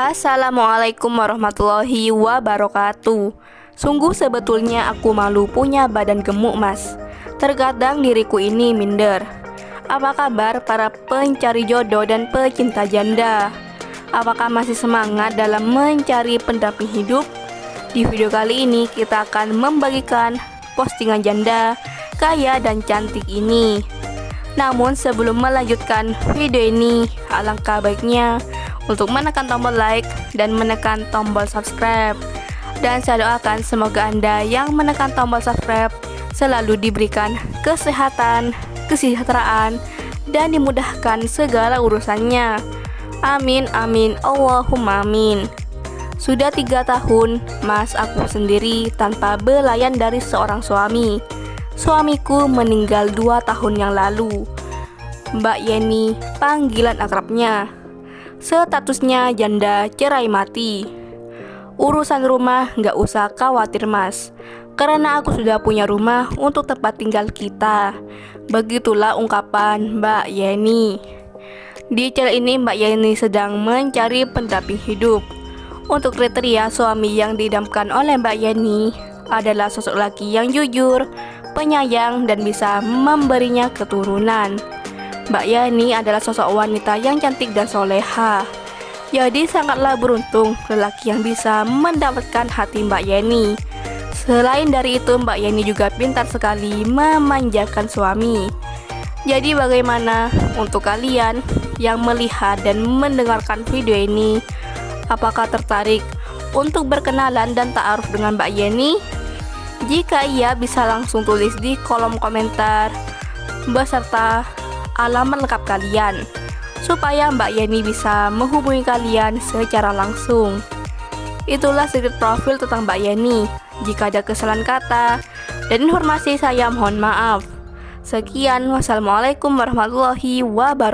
Assalamualaikum warahmatullahi wabarakatuh. Sungguh sebetulnya aku malu punya badan gemuk, Mas. Terkadang diriku ini minder. Apa kabar para pencari jodoh dan pecinta janda? Apakah masih semangat dalam mencari pendamping hidup? Di video kali ini kita akan membagikan postingan janda kaya dan cantik ini. Namun sebelum melanjutkan video ini, alangkah baiknya untuk menekan tombol like dan menekan tombol subscribe. Dan saya doakan semoga Anda yang menekan tombol subscribe selalu diberikan kesehatan, kesejahteraan, dan dimudahkan segala urusannya. Amin, amin, Allahumma amin. Sudah 3 tahun, Mas, aku sendiri tanpa belayan dari seorang suami. Suamiku meninggal 2 tahun yang lalu. Mbak Yeni, panggilan akrabnya. Statusnya janda cerai mati. Urusan rumah nggak usah khawatir, Mas, karena aku sudah punya rumah untuk tempat tinggal kita. Begitulah ungkapan Mbak Yeni. Di channel ini Mbak Yeni sedang mencari pendamping hidup. Untuk kriteria suami yang diidamkan oleh Mbak Yeni adalah sosok laki yang jujur, penyayang, dan bisa memberinya keturunan. Mbak Yani adalah sosok wanita yang cantik dan soleha. Jadi sangatlah beruntung lelaki yang bisa mendapatkan hati Mbak Yeni. Selain dari itu, Mbak Yeni juga pintar sekali memanjakan suami. Jadi bagaimana untuk kalian yang melihat dan mendengarkan video ini? Apakah tertarik untuk berkenalan dan ta'aruf dengan Mbak Yeni? Jika iya, bisa langsung tulis di kolom komentar beserta alamat lengkap kalian supaya Mbak Yeni bisa menghubungi kalian secara langsung. Itulah sedikit profil tentang Mbak Yeni. Jika ada kesalahan kata dan informasi, saya mohon maaf. Sekian, wassalamualaikum warahmatullahi wabarakatuh.